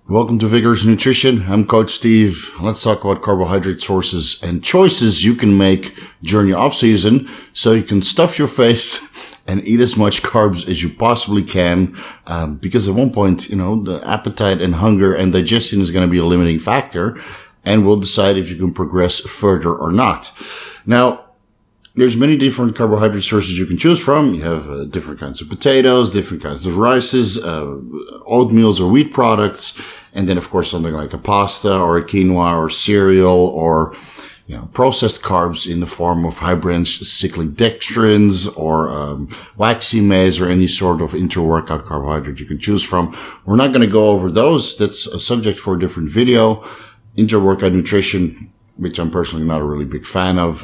Welcome to Vigorous Nutrition. I'm Coach Steve. Let's talk about carbohydrate sources and choices you can make during your off season so you can stuff your face and eat as much carbs as you possibly can. Because at one point, the appetite and hunger and digestion is going to be a limiting factor, and we'll decide if you can progress further or not. Now, there's many different carbohydrate sources you can choose from. You have different kinds of potatoes, different kinds of rices, oatmeals or wheat products, and then of course something like a pasta or a quinoa or cereal or processed carbs in the form of high-branched cyclic dextrins or waxy maize or any sort of intra-workout carbohydrate you can choose from. We're not going to go over those. That's a subject for a different video. Intra-workout nutrition, which I'm personally not a really big fan of,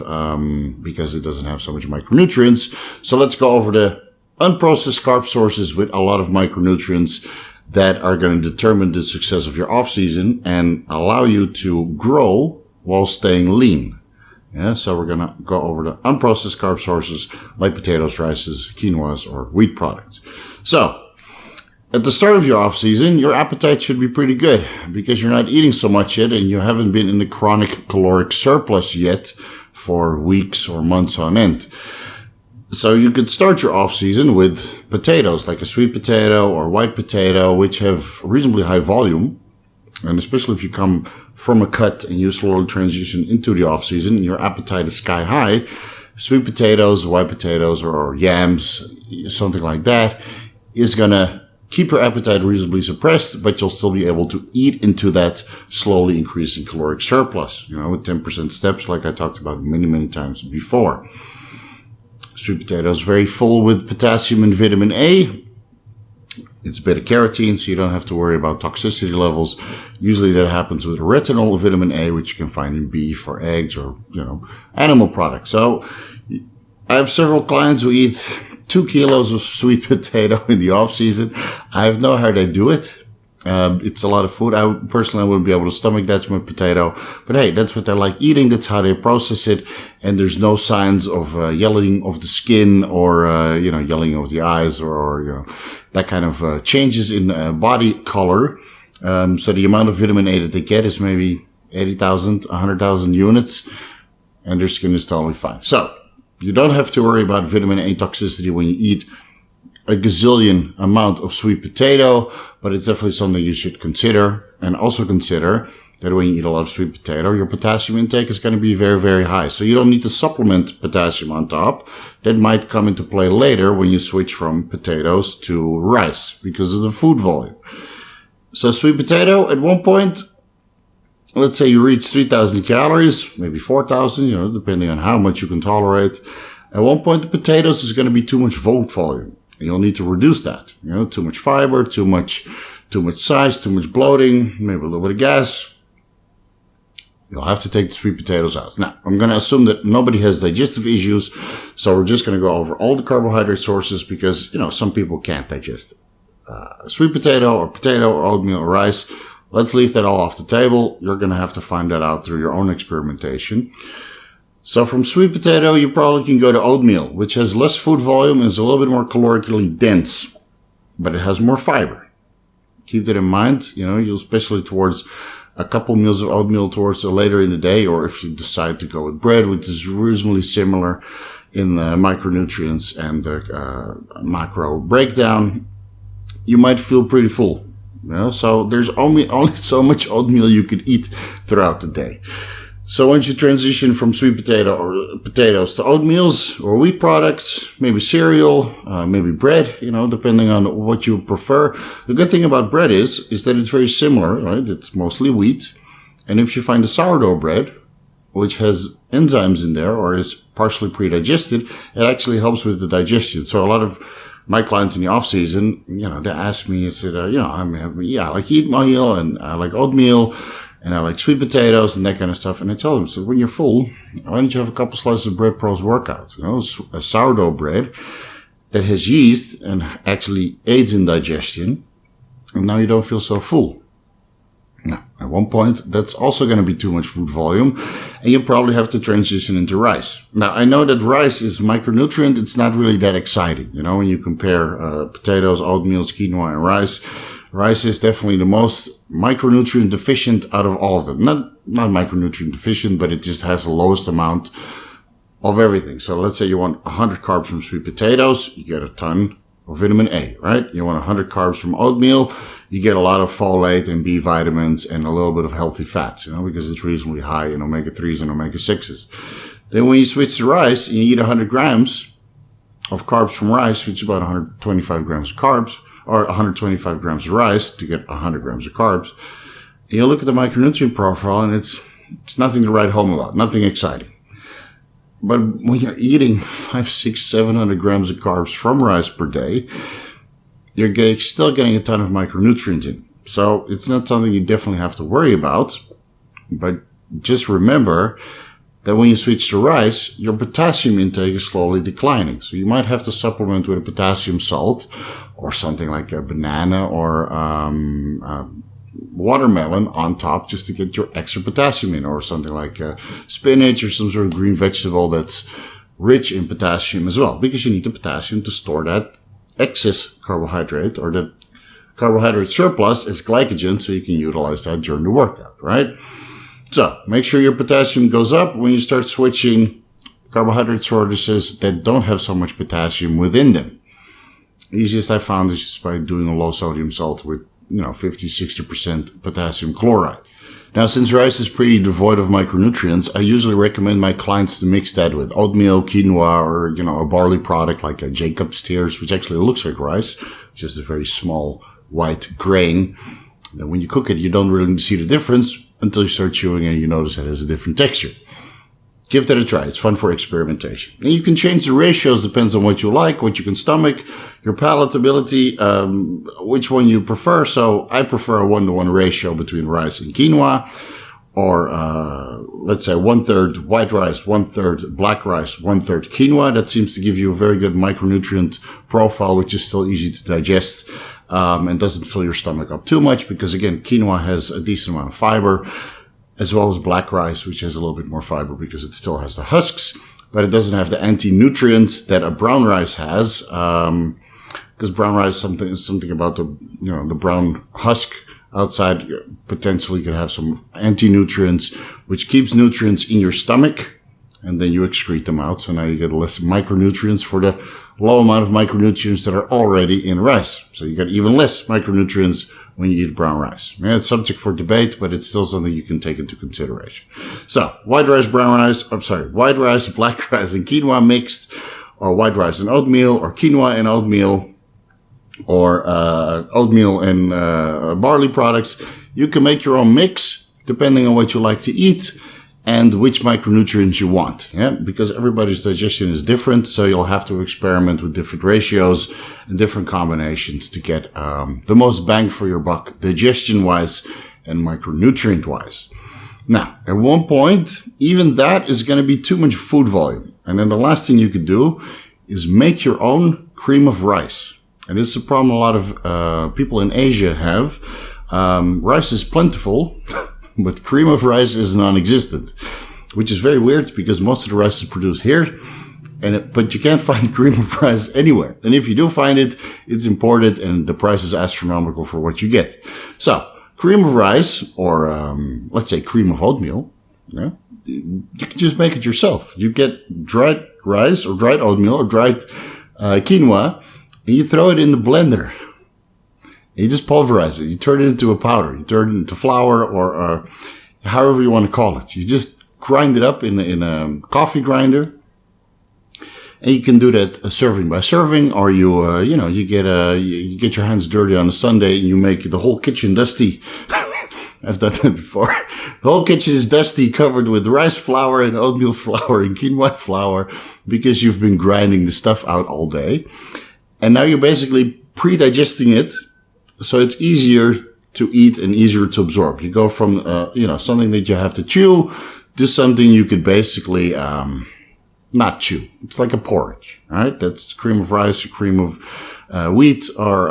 because it doesn't have so much micronutrients. So let's go over the unprocessed carb sources with a lot of micronutrients that are going to determine the success of your off season and allow you to grow while staying lean. So we're going to go over the unprocessed carb sources like potatoes, rices, quinoas, or wheat products. So at the start of your off season, your appetite should be pretty good because you're not eating so much yet and you haven't been in the chronic caloric surplus yet for weeks or months on end. So you could start your off season with potatoes, like a sweet potato or white potato, which have reasonably high volume. And especially if you come from a cut and you slowly transition into the off season, your appetite is sky high. Sweet potatoes, white potatoes, or yams, something like that, is going to keep your appetite reasonably suppressed, but you'll still be able to eat into that slowly increasing caloric surplus, with 10% steps like I talked about many, many times before. Sweet potato is very full with potassium and vitamin A. It's beta-carotene, so you don't have to worry about toxicity levels. Usually that happens with retinol vitamin A, which you can find in beef or eggs or, animal products. So I have several clients who eat 2 kilos of sweet potato in the off season. I have no idea how they do it. It's a lot of food. I wouldn't be able to stomach that much potato, but hey, that's what they like eating. That's how they process it. And there's no signs of yellowing of the skin or, yellowing of the eyes or that kind of changes in body color. So the amount of vitamin A that they get is maybe 80,000, 100,000 units, and their skin is totally fine. So you don't have to worry about vitamin A toxicity when you eat a gazillion amount of sweet potato, but it's definitely something you should consider. And also consider that when you eat a lot of sweet potato, your potassium intake is going to be very, very high. So you don't need to supplement potassium on top. That might come into play later when you switch from potatoes to rice because of the food volume. So sweet potato, at one point, let's say you reach 3,000 calories, maybe 4,000, depending on how much you can tolerate. At one point, the potatoes is going to be too much food volume. And you'll need to reduce that. Too much fiber, too much size, too much bloating, maybe a little bit of gas. You'll have to take the sweet potatoes out. Now, I'm going to assume that nobody has digestive issues, so we're just going to go over all the carbohydrate sources because, some people can't digest sweet potato or oatmeal or rice. Let's leave that all off the table. You're going to have to find that out through your own experimentation. So from sweet potato, you probably can go to oatmeal, which has less food volume and is a little bit more calorically dense, but it has more fiber. Keep that in mind. You'll especially towards a couple meals of oatmeal towards later in the day, or if you decide to go with bread, which is reasonably similar in the micronutrients and the macro breakdown, you might feel pretty full. So there's only so much oatmeal you could eat throughout the day. So once you transition from sweet potato or potatoes to oatmeals or wheat products, maybe cereal, maybe bread, depending on what you prefer. The good thing about bread is that it's very similar, right? It's mostly wheat. And if you find a sourdough bread, which has enzymes in there or is partially pre-digested, it actually helps with the digestion. So a lot of my clients in the off season, they ask me, I said, I like oatmeal and I like oatmeal. And I like sweet potatoes and that kind of stuff. And I tell them, so when you're full, why don't you have a couple slices of bread post-workout? A sourdough bread that has yeast and actually aids in digestion. And now you don't feel so full. Now, at one point, that's also going to be too much food volume. And you probably have to transition into rice. Now, I know that rice is micronutrient. It's not really that exciting. When you compare potatoes, oatmeal, quinoa, and rice. Rice is definitely the most micronutrient deficient out of all of them. Not micronutrient deficient, but it just has the lowest amount of everything. So let's say you want 100 carbs from sweet potatoes, you get a ton of vitamin A, right? You want 100 carbs from oatmeal, you get a lot of folate and B vitamins and a little bit of healthy fats, because it's reasonably high in omega-3s and omega-6s. Then when you switch to rice and you eat 100 grams of carbs from rice, which is about 125 grams of carbs, or 125 grams of rice to get 100 grams of carbs, you look at the micronutrient profile and it's nothing to write home about, nothing exciting. But when you're eating 500, 600, 700 grams of carbs from rice per day, you're still getting a ton of micronutrients in. So it's not something you definitely have to worry about. But just remember that when you switch to rice, your potassium intake is slowly declining. So you might have to supplement with a potassium salt or something like a banana or watermelon on top just to get your extra potassium in, or something like spinach or some sort of green vegetable that's rich in potassium as well, because you need the potassium to store that excess carbohydrate or that carbohydrate surplus as glycogen so you can utilize that during the workout, right? So make sure your potassium goes up when you start switching carbohydrate sources that don't have so much potassium within them. The easiest I found is just by doing a low sodium salt with 50, 60% potassium chloride. Now, since rice is pretty devoid of micronutrients, I usually recommend my clients to mix that with oatmeal, quinoa, or, a barley product like a Jacob's Tears, which actually looks like rice, just a very small white grain. Then when you cook it, you don't really see the difference until you start chewing and you notice it has a different texture. Give that a try. It's fun for experimentation. And you can change the ratios, depends on what you like, what you can stomach, your palatability, which one you prefer. So I prefer a 1-to-1 ratio between rice and quinoa, or let's say 1/3 white rice, 1/3 black rice, 1/3 quinoa. That seems to give you a very good micronutrient profile, which is still easy to digest and doesn't fill your stomach up too much, because again, quinoa has a decent amount of fiber, as well as black rice, which has a little bit more fiber because it still has the husks, but it doesn't have the anti-nutrients that a brown rice has. Because brown rice is something about the brown husk outside potentially could have some anti-nutrients, which keeps nutrients in your stomach, and then you excrete them out. So now you get less micronutrients for the low amount of micronutrients that are already in rice. So you get even less micronutrients when you eat brown rice. Yeah, it's subject for debate, but it's still something you can take into consideration. So, white rice, black rice and quinoa mixed, or white rice and oatmeal, or quinoa and oatmeal, or oatmeal and barley products. You can make your own mix, depending on what you like to eat and which micronutrients you want. Yeah, because everybody's digestion is different, so you'll have to experiment with different ratios and different combinations to get the most bang for your buck, digestion-wise and micronutrient-wise. Now, at one point, even that is going to be too much food volume. And then the last thing you could do is make your own cream of rice. And this is a problem a lot of people in Asia have. Rice is plentiful, but cream of rice is non-existent, which is very weird because most of the rice is produced here, but you can't find cream of rice anywhere. And if you do find it, it's imported and the price is astronomical for what you get. So, cream of rice, or let's say cream of oatmeal, you can just make it yourself. You get dried rice or dried oatmeal or dried quinoa, and you throw it in the blender. You just pulverize it. You turn it into a powder. You turn it into flour, or however you want to call it. You just grind it up in a coffee grinder, and you can do that serving by serving, or you get your hands dirty on a Sunday and you make the whole kitchen dusty. I've done that before. The whole kitchen is dusty, covered with rice flour and oatmeal flour and quinoa flour, because you've been grinding the stuff out all day, and now you're basically pre-digesting it. So it's easier to eat and easier to absorb. You go from, something that you have to chew to something you could basically, not chew. It's like a porridge, right? That's cream of rice, or cream of, wheat, or,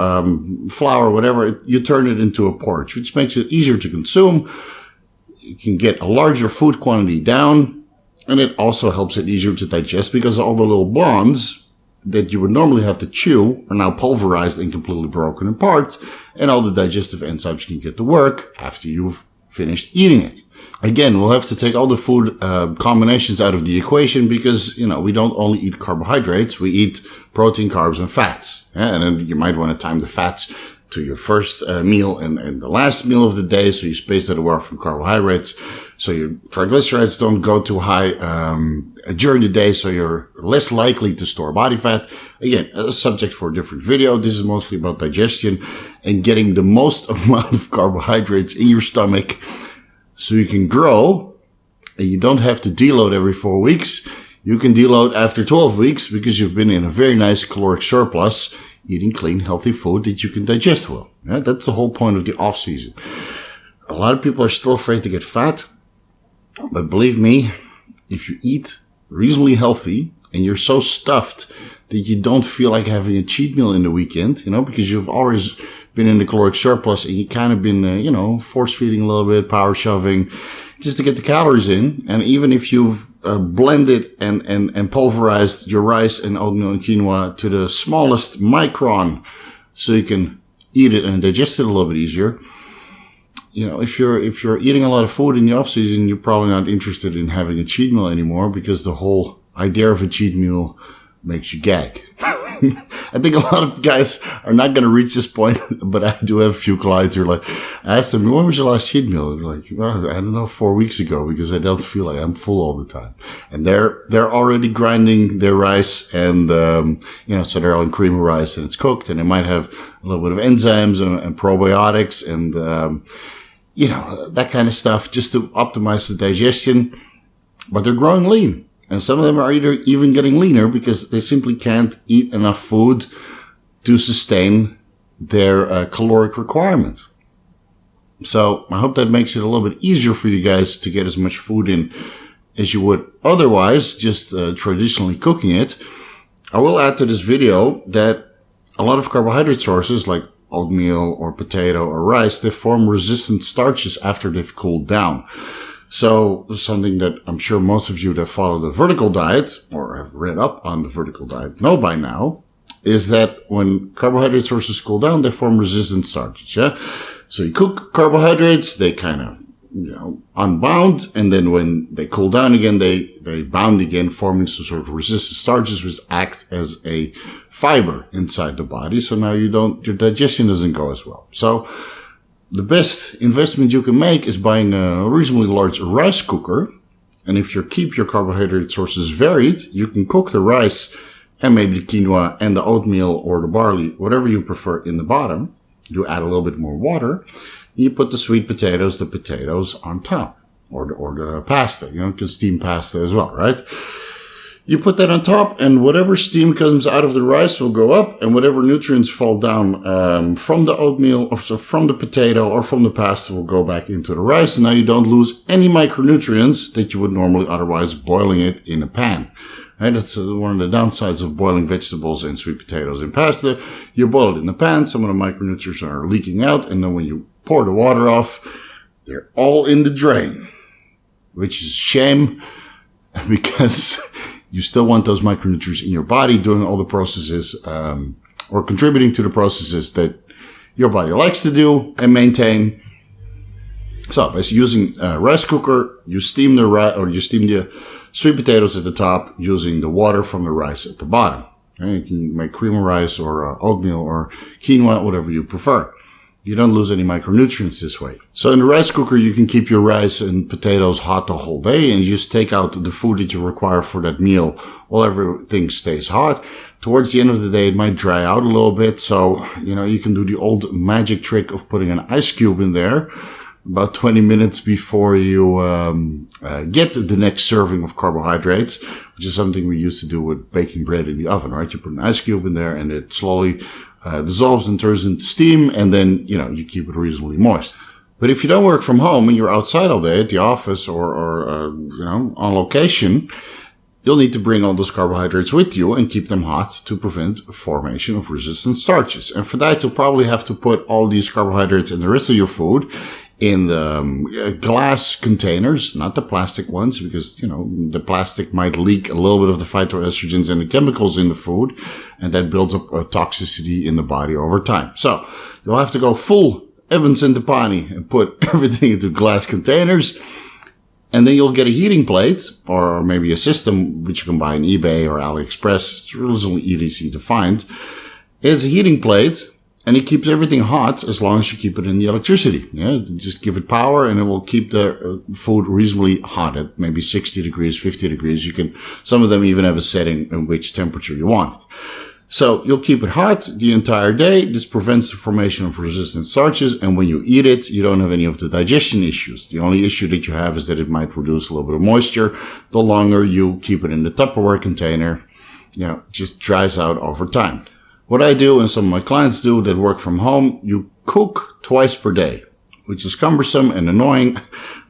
flour, whatever. You turn it into a porridge, which makes it easier to consume. You can get a larger food quantity down, and it also helps it easier to digest because all the little bonds that you would normally have to chew are now pulverized and completely broken apart, and all the digestive enzymes can get to work after you've finished eating it. Again, we'll have to take all the food combinations out of the equation because, we don't only eat carbohydrates, we eat protein, carbs, and fats. Yeah? And then you might want to time the fats to your first meal and the last meal of the day, so you space that away from carbohydrates, so your triglycerides don't go too high during the day, so you're less likely to store body fat. Again, a subject for a different video. This is mostly about digestion and getting the most amount of carbohydrates in your stomach so you can grow, and you don't have to deload every 4 weeks. You can deload after 12 weeks because you've been in a very nice caloric surplus, eating clean, healthy food that you can digest well. Yeah, that's the whole point of the off season. A lot of people are still afraid to get fat, but believe me, if you eat reasonably healthy and you're so stuffed that you don't feel like having a cheat meal in the weekend, because you've always been in the caloric surplus and you kind of been, force feeding a little bit, power shoving, just to get the calories in. And even if you've blended and pulverized your rice and oatmeal and quinoa to the smallest micron so you can eat it and digest it a little bit easier, if you're eating a lot of food in the off season, you're probably not interested in having a cheat meal anymore because the whole idea of a cheat meal makes you gag. I think a lot of guys are not going to reach this point, but I do have a few clients who are like, I asked them, when was your last cheat meal? They're like, well, I don't know, 4 weeks ago, because I don't feel like I'm full all the time. And they're already grinding their rice and, so they're on cream of rice and it's cooked and they might have a little bit of enzymes and probiotics and, that kind of stuff just to optimize the digestion, but they're growing lean. And some of them are even getting leaner because they simply can't eat enough food to sustain their caloric requirement. So I hope that makes it a little bit easier for you guys to get as much food in as you would otherwise, just traditionally cooking it. I will add to this video that a lot of carbohydrate sources like oatmeal or potato or rice, they form resistant starches after they've cooled down. So something that I'm sure most of you that follow the vertical diet or have read up on the vertical diet know by now is that when carbohydrate sources cool down, they form resistant starches. Yeah. So you cook carbohydrates, they kind of, unbound. And then when they cool down again, they bound again, forming some sort of resistant starches, which act as a fiber inside the body. So now your digestion doesn't go as well. So the best investment you can make is buying a reasonably large rice cooker. And if you keep your carbohydrate sources varied, you can cook the rice and maybe the quinoa and the oatmeal or the barley, whatever you prefer, in the bottom. You add a little bit more water. You put the sweet potatoes, the potatoes on top, or the pasta. You can steam pasta as well, right? You put that on top, and whatever steam comes out of the rice will go up, and whatever nutrients fall down from the oatmeal, or so from the potato, or from the pasta will go back into the rice. And now you don't lose any micronutrients that you would normally otherwise boiling it in a pan. Right? That's one of the downsides of boiling vegetables and sweet potatoes and pasta. You boil it in the pan, some of the micronutrients are leaking out, and then when you pour the water off, they're all in the drain, which is a shame because you still want those micronutrients in your body doing all the processes, or contributing to the processes that your body likes to do and maintain. So by using a rice cooker, you steam the sweet potatoes at the top using the water from the rice at the bottom. Okay? You can make cream of rice or oatmeal or quinoa, whatever you prefer. You don't lose any micronutrients this way. So in the rice cooker, you can keep your rice and potatoes hot the whole day and just take out the food that you require for that meal while everything stays hot. Towards the end of the day, it might dry out a little bit. So, you can do the old magic trick of putting an ice cube in there about 20 minutes before you get the next serving of carbohydrates, which is something we used to do with baking bread in the oven, right? You put an ice cube in there and it slowly dissolves and turns into steam, and then, you keep it reasonably moist. But if you don't work from home and you're outside all day at the office or on location, you'll need to bring all those carbohydrates with you and keep them hot to prevent formation of resistant starches. And for that, you'll probably have to put all these carbohydrates and the rest of your food in the glass containers, not the plastic ones, because, you know, the plastic might leak a little bit of the phytoestrogens and the chemicals in the food, and that builds up a toxicity in the body over time. So you'll have to go full Evans and Depani and put everything into glass containers, and then you'll get a heating plate, or maybe a system which you can buy on eBay or AliExpress. It's really easy to find. It's a heating plate, and it keeps everything hot as long as you keep it in the electricity. Yeah, just give it power, and it will keep the food reasonably hot at maybe 60 degrees, 50 degrees. Some of them even have a setting in which temperature you want it. So you'll keep it hot the entire day. This prevents the formation of resistant starches, and when you eat it, you don't have any of the digestion issues. The only issue that you have is that it might reduce a little bit of moisture. The longer you keep it in the Tupperware container, you know, it just dries out over time. What I do, and some of my clients do that work from home, you cook twice per day, which is cumbersome and annoying.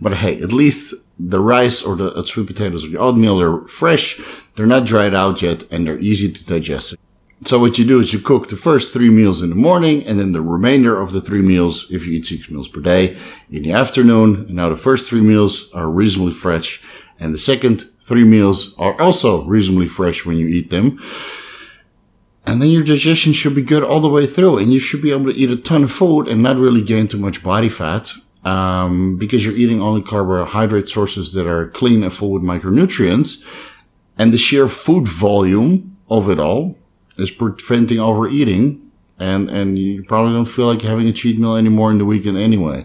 But hey, at least the rice or the sweet potatoes or the oatmeal, they're fresh, they're not dried out yet, and they're easy to digest. So what you do is you cook the first 3 meals in the morning, and then the remainder of the 3 meals, if you eat 6 meals per day, in the afternoon. And now the first 3 meals are reasonably fresh, and the second 3 meals are also reasonably fresh when you eat them. And then your digestion should be good all the way through, and you should be able to eat a ton of food and not really gain too much body fat, because you're eating only carbohydrate sources that are clean and full with micronutrients. And the sheer food volume of it all is preventing overeating, and you probably don't feel like having a cheat meal anymore in the weekend anyway.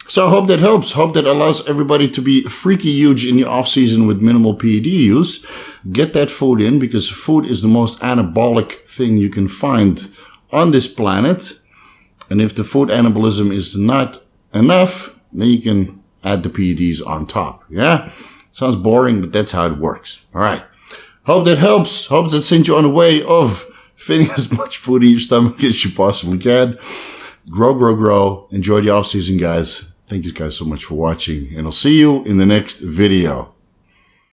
So I hope that helps. Hope that allows everybody to be freaky huge in the off season with minimal PED use. Get that food in, because food is the most anabolic thing you can find on this planet. And if the food anabolism is not enough, then you can add the PEDs on top. Yeah? Sounds boring, but that's how it works. All right. Hope that helps. Hope that sent you on the way of fitting as much food in your stomach as you possibly can. Grow, grow, grow. Enjoy the off season, guys. Thank you guys so much for watching, and I'll see you in the next video.